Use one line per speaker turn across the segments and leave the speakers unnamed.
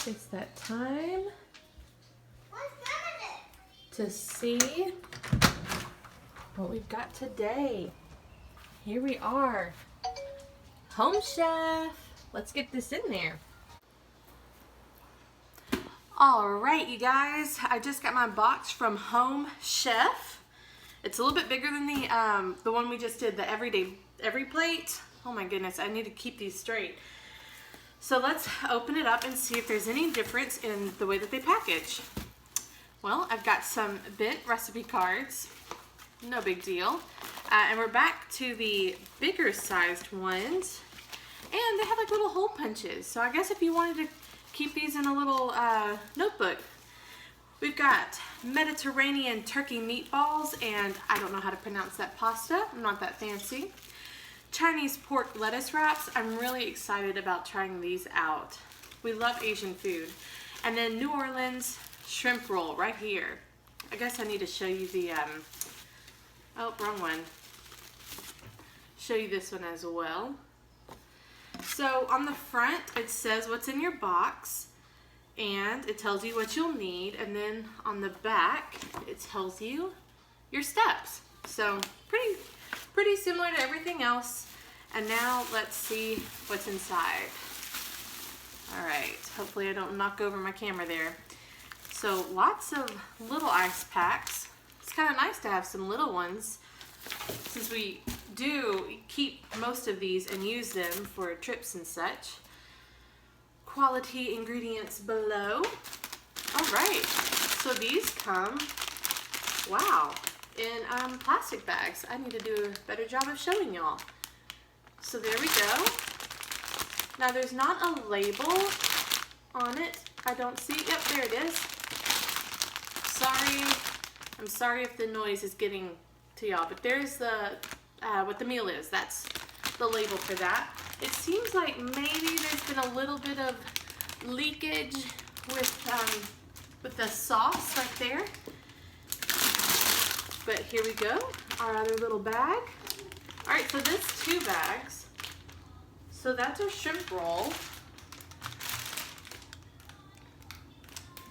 It's that time to see what we've got today. Here we are. Home Chef. Let's get this in there. All right, you guys, I just got my box from Home Chef. It's a little bit bigger than the one we just did, the every plate. Oh my goodness, I need to keep these straight. So let's open it up and see if there's any difference in the way that they package. Well, I've got some bent recipe cards, no big deal. And we're back to the bigger sized ones. And they have like little hole punches. So I guess if you wanted to keep these in a little notebook. We've got Mediterranean turkey meatballs, and I don't know how to pronounce that pasta. I'm not that fancy. Chinese pork lettuce wraps. I'm really excited about trying these out. We love Asian food. And then New Orleans shrimp roll right here. I guess I need to show you the, oh, wrong one. Show you this one as well. So on the front, it says what's in your box, and it tells you what you'll need. And then on the back, it tells you your steps. So pretty similar to everything else. And now let's see what's inside. All right, hopefully I don't knock over my camera there. So lots of little ice packs. It's kind of nice to have some little ones since we do keep most of these and use them for trips and such. Quality ingredients below. All right, so these come, wow, in plastic bags. I need to do a better job of showing y'all. So there we go. Now there's not a label on it. I don't see, yep, there it is. Sorry, I'm sorry if the noise is getting to y'all, but there's the, what the meal is. That's the label for that. It seems like maybe there's been a little bit of leakage with the sauce right there. But here we go, our other little bag. All right, so this 2 bags. So that's our shrimp roll.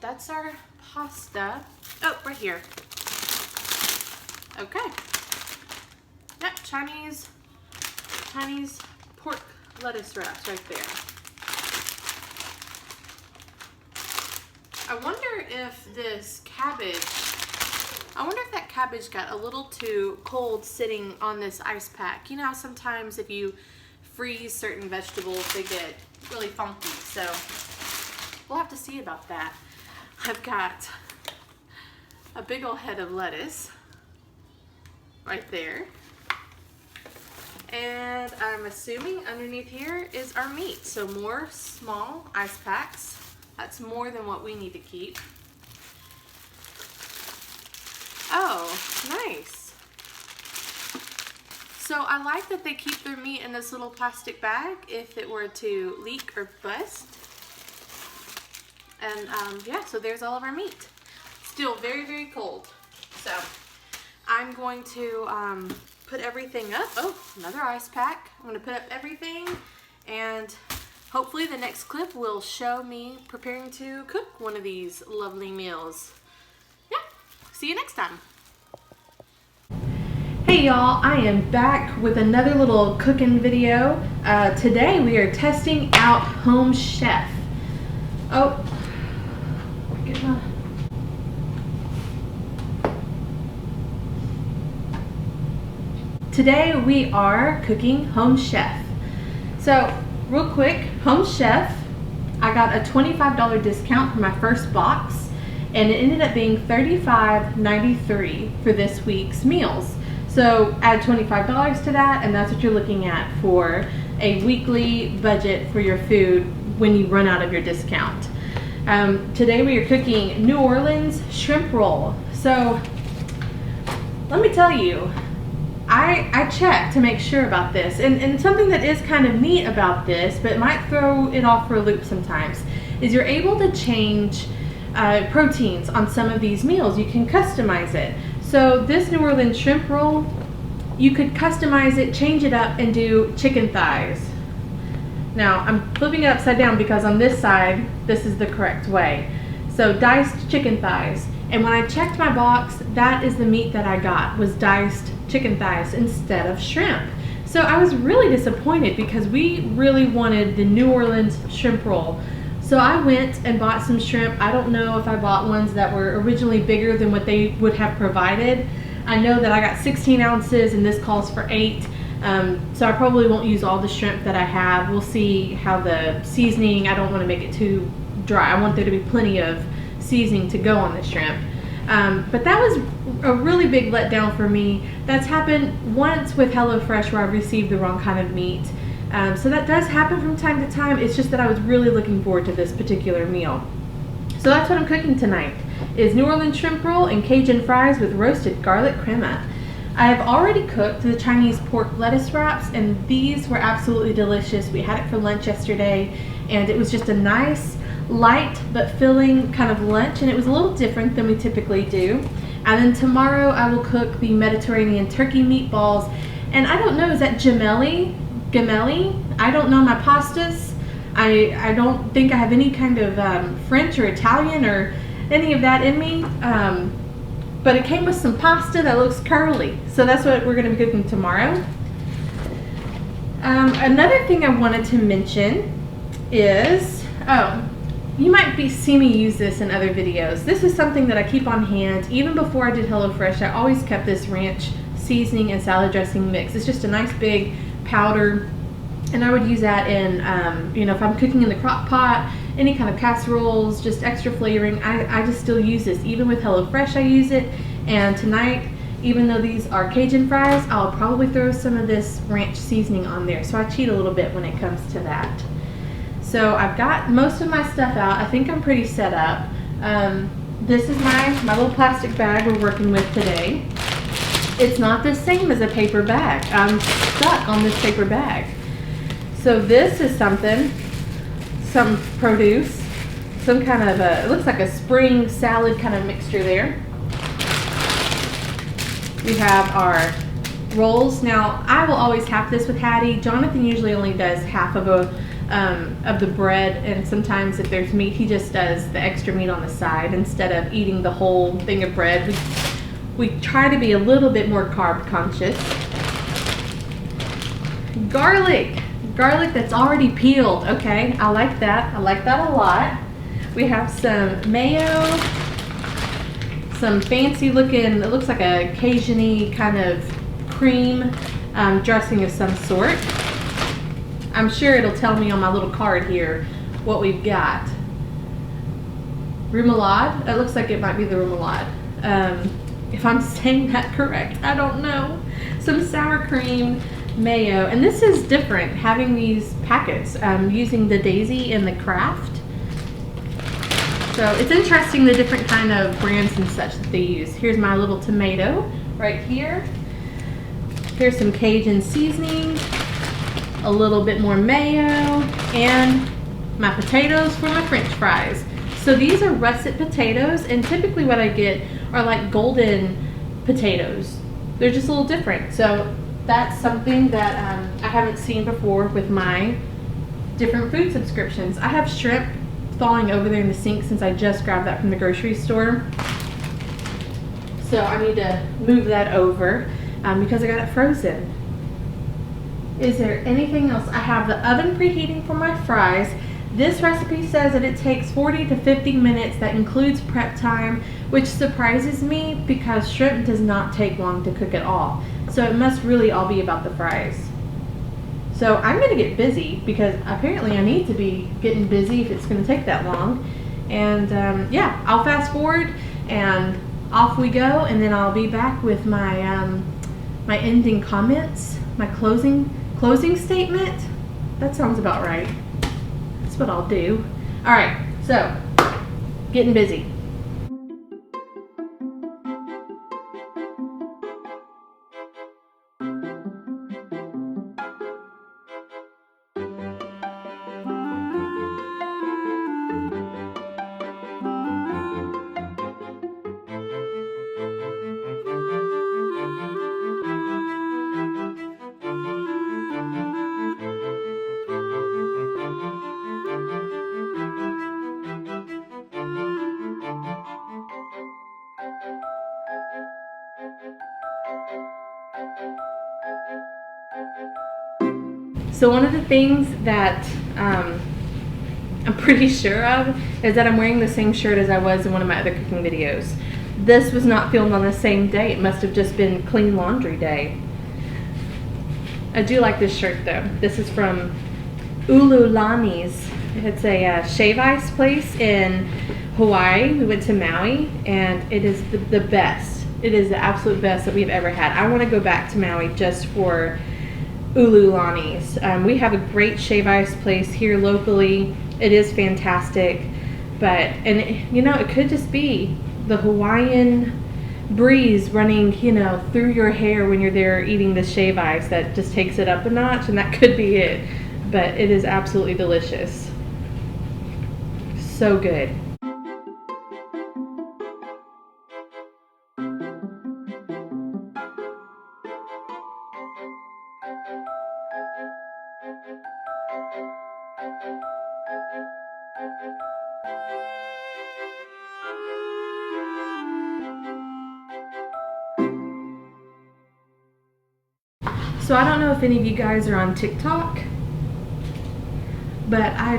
That's our pasta. Oh, right here. Okay. Yep, Chinese pork lettuce wraps right there. I wonder if this cabbage, that cabbage got a little too cold sitting on this ice pack. You know how sometimes if you freeze certain vegetables, they get really funky. So we'll have to see about that. I've got a big old head of lettuce right there. And I'm assuming underneath here is our meat. So more small ice packs. That's more than what we need to keep. Oh, nice. So I like that they keep their meat in this little plastic bag if it were to leak or bust. And yeah, so there's all of our meat. Still very, very cold. So I'm going to put everything up. Oh, another ice pack. I'm going to put up everything, and hopefully the next clip will show me preparing to cook one of these lovely meals. Yeah, see you next time. Hey y'all, I am back with another little cooking video. Today we are testing out Home Chef. Oh, get my... Today we are cooking Home Chef. So real quick, Home Chef, I got a $25 discount for my first box, and it ended up being $35.93 for this week's meals. So add $25 to that, and that's what you're looking at for a weekly budget for your food when you run out of your discount. Today we are cooking New Orleans shrimp roll. So let me tell you, I checked to make sure about this, and something that is kind of neat about this, but might throw it off for a loop sometimes, is you're able to change proteins on some of these meals. You can customize it. So this New Orleans shrimp roll, you could customize it, change it up, and do chicken thighs. Now I'm flipping it upside down because on this side, this is the correct way. So diced chicken thighs. And when I checked my box, that is the meat that I got, was diced chicken thighs instead of shrimp. So I was really disappointed because we really wanted the New Orleans shrimp roll. So I went and bought some shrimp. I don't know if I bought ones that were originally bigger than what they would have provided. I know that I got 16 ounces and this calls for 8. So I probably won't use all the shrimp that I have. We'll see how the seasoning, I don't want to make it too dry. I want there to be plenty of seasoning to go on the shrimp. But that was a really big letdown for me. That's happened once with HelloFresh where I received the wrong kind of meat. So that does happen from time to time. It's just that I was really looking forward to this particular meal. So that's what I'm cooking tonight, is New Orleans shrimp roll and Cajun fries with roasted garlic crema. I have already cooked the Chinese pork lettuce wraps, and these were absolutely delicious. We had it for lunch yesterday, and it was just a nice, light but filling kind of lunch, and it was a little different than we typically do. And then tomorrow I will cook the Mediterranean turkey meatballs, and I don't know, is that gemelli? I don't know my pastas. I don't think I have any kind of French or Italian or any of that in me. But it came with some pasta that looks curly. So that's what we're going to be cooking tomorrow. Another thing I wanted to mention is, you might see me use this in other videos. This is something that I keep on hand. Even before I did HelloFresh, I always kept this ranch seasoning and salad dressing mix. It's just a nice big powder, and I would use that in, if I'm cooking in the crock pot, any kind of casseroles, just extra flavoring. I just still use this. Even with HelloFresh, I use it. And tonight, even though these are Cajun fries, I'll probably throw some of this ranch seasoning on there. So I cheat a little bit when it comes to that. So I've got most of my stuff out. I think I'm pretty set up. This is my little plastic bag we're working with today. It's not the same as a paper bag. I'm stuck on this paper bag. So this is some produce, some kind of it looks like a spring salad kind of mixture there. We have our rolls. Now, I will always have this with Hattie. Jonathan usually only does half of the bread, and sometimes if there's meat, he just does the extra meat on the side instead of eating the whole thing of bread. We try to be a little bit more carb conscious. Garlic that's already peeled. Okay, I like that. I like that a lot. We have some mayo, some fancy looking, it looks like a Cajun-y kind of cream dressing of some sort. I'm sure it'll tell me on my little card here what we've got. Remoulade. It looks like it might be the remoulade. If I'm saying that correct, I don't know. Some sour cream, mayo, and this is different, having these packets, using the Daisy and the Kraft. So it's interesting the different kind of brands and such that they use. Here's my little tomato right here. Here's some Cajun seasoning, a little bit more mayo, and my potatoes for my French fries. So these are russet potatoes, and typically what I get are like golden potatoes. They're just a little different. So that's something that I haven't seen before with my different food subscriptions. I have shrimp thawing over there in the sink since I just grabbed that from the grocery store. So I need to move that over because I got it frozen. Is there anything else? I have the oven preheating for my fries. This recipe says that it takes 40 to 50 minutes. That includes prep time, which surprises me because shrimp does not take long to cook at all. So it must really all be about the fries. So I'm going to get busy because apparently I need to be getting busy if it's going to take that long. And yeah, I'll fast forward and off we go, and then I'll be back with my my ending comments, my closing statement. That sounds about right. That's what I'll do. All right, so getting busy. So one of the things that I'm pretty sure of is that I'm wearing the same shirt as I was in one of my other cooking videos. This was not filmed on the same day. It must have just been clean laundry day. I do like this shirt though. This is from Ululani's. It's a shave ice place in Hawaii. We went to Maui and it is the best. It is the absolute best that we've ever had. I want to go back to Maui just for Ululani's. We have a great shave ice place here locally. It is fantastic, but you know, it could just be the Hawaiian breeze running, you know, through your hair when you're there eating the shave ice that just takes it up a notch, and that could be it. But it is absolutely delicious. So good. So I don't know if any of you guys are on TikTok, but I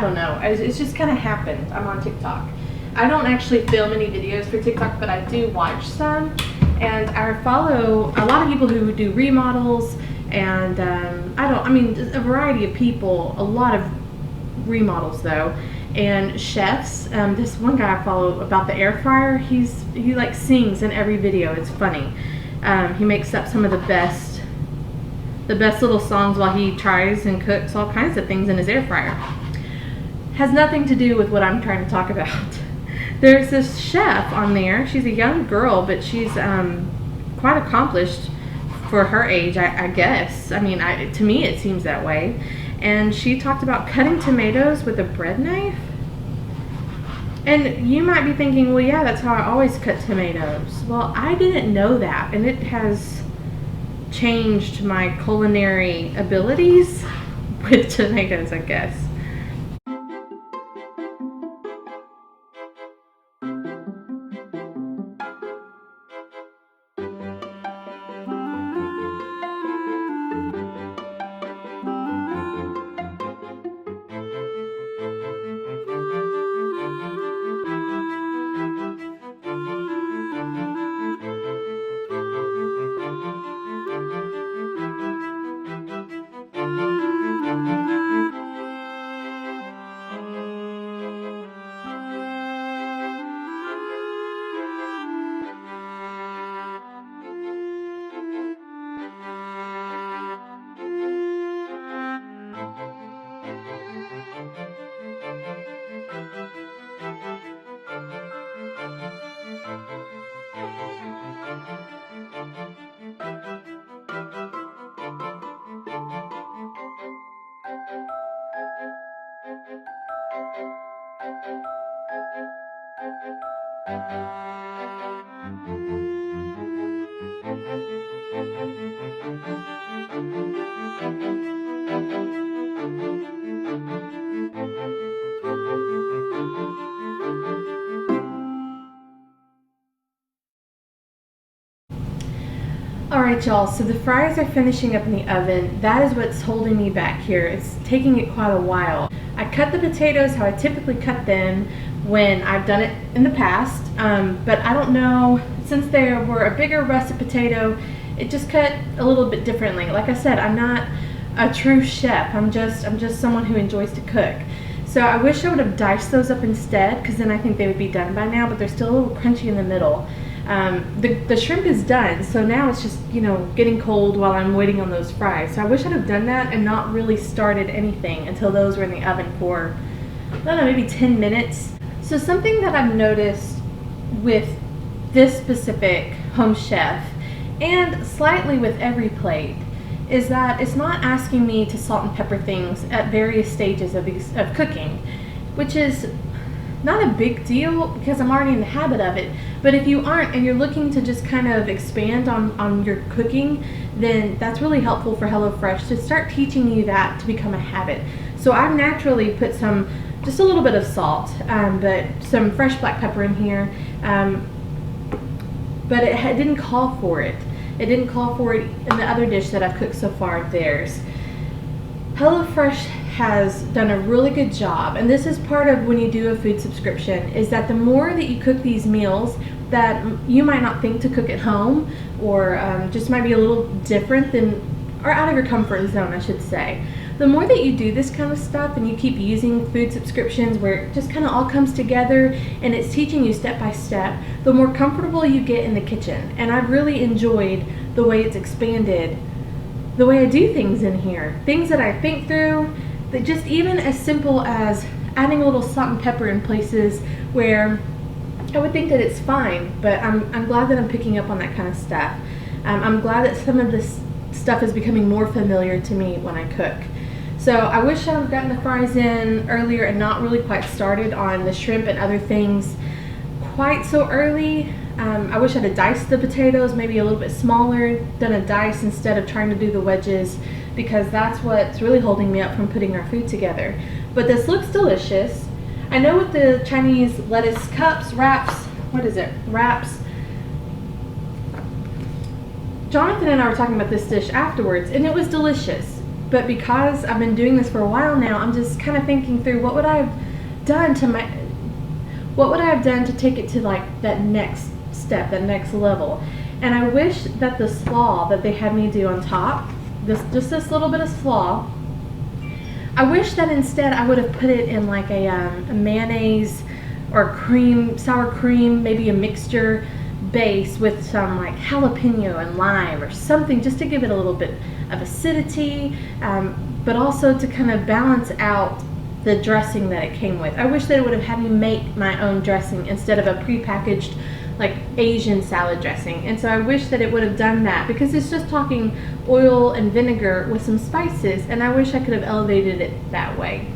don't know, it's just kind of happened. I'm on TikTok. I don't actually film any videos for TikTok, but I do watch some, and I follow a lot of people who do remodels, and a variety of people, a lot of remodels though, and chefs. This one guy I follow about the air fryer, he like sings in every video. It's funny. He makes up some of the best little songs while he tries and cooks all kinds of things in his air fryer. Has nothing to do with what I'm trying to talk about. There's this chef on there. She's a young girl, but she's quite accomplished for her age, I guess. I mean, to me it seems that way. And she talked about cutting tomatoes with a bread knife. And you might be thinking, well, yeah, that's how I always cut tomatoes. Well, I didn't know that, and it has changed my culinary abilities with tomatoes, I guess. Alright y'all, so the fries are finishing up in the oven. That is what's holding me back here. It's taking it quite a while. I cut the potatoes how I typically cut them when I've done it in the past, but I don't know, since they were a bigger russet potato, it just cut a little bit differently. Like I said, I'm not a true chef. I'm just someone who enjoys to cook. So I wish I would have diced those up instead, because then I think they would be done by now, but they're still a little crunchy in the middle. The shrimp is done, so now it's just, you know, getting cold while I'm waiting on those fries. So I wish I'd have done that and not really started anything until those were in the oven for, I don't know, maybe 10 minutes. So something that I've noticed with this specific home chef, and slightly with every plate, is that it's not asking me to salt and pepper things at various stages of cooking, which is not a big deal because I'm already in the habit of it. But if you aren't and you're looking to just kind of expand on your cooking, then that's really helpful for HelloFresh to start teaching you that to become a habit. So I've naturally put just a little bit of salt, but some fresh black pepper in here, but it didn't call for it. It didn't call for it in the other dish that I've cooked so far, theirs. HelloFresh has done a really good job, and this is part of when you do a food subscription, is that the more that you cook these meals that you might not think to cook at home, or just might be a little different than, or out of your comfort zone, I should say. The more that you do this kind of stuff and you keep using food subscriptions where it just kind of all comes together and it's teaching you step by step, the more comfortable you get in the kitchen. And I've really enjoyed the way it's expanded, the way I do things in here. Things that I think through, that just even as simple as adding a little salt and pepper in places where I would think that it's fine, but I'm glad that I'm picking up on that kind of stuff. I'm glad that some of this stuff is becoming more familiar to me when I cook. So I wish I would have gotten the fries in earlier and not really quite started on the shrimp and other things quite so early. I wish I'd have diced the potatoes, maybe a little bit smaller, done a dice instead of trying to do the wedges, because that's what's really holding me up from putting our food together. But this looks delicious. I know with the Chinese lettuce cups, wraps, what is it? Wraps. Jonathan and I were talking about this dish afterwards, and it was delicious. But because I've been doing this for a while now, I'm just kind of thinking through what would I have done to take it to like that next step, that next level. And I wish that the slaw that they had me do on top, just this little bit of slaw, I wish that instead I would have put it in like a mayonnaise or cream, sour cream, maybe a mixture base with some like jalapeno and lime or something, just to give it a little bit of acidity, but also to kind of balance out the dressing that it came with. I wish that it would have had me make my own dressing instead of a prepackaged like Asian salad dressing. And so I wish that it would have done that, because it's just talking oil and vinegar with some spices, and I wish I could have elevated it that way.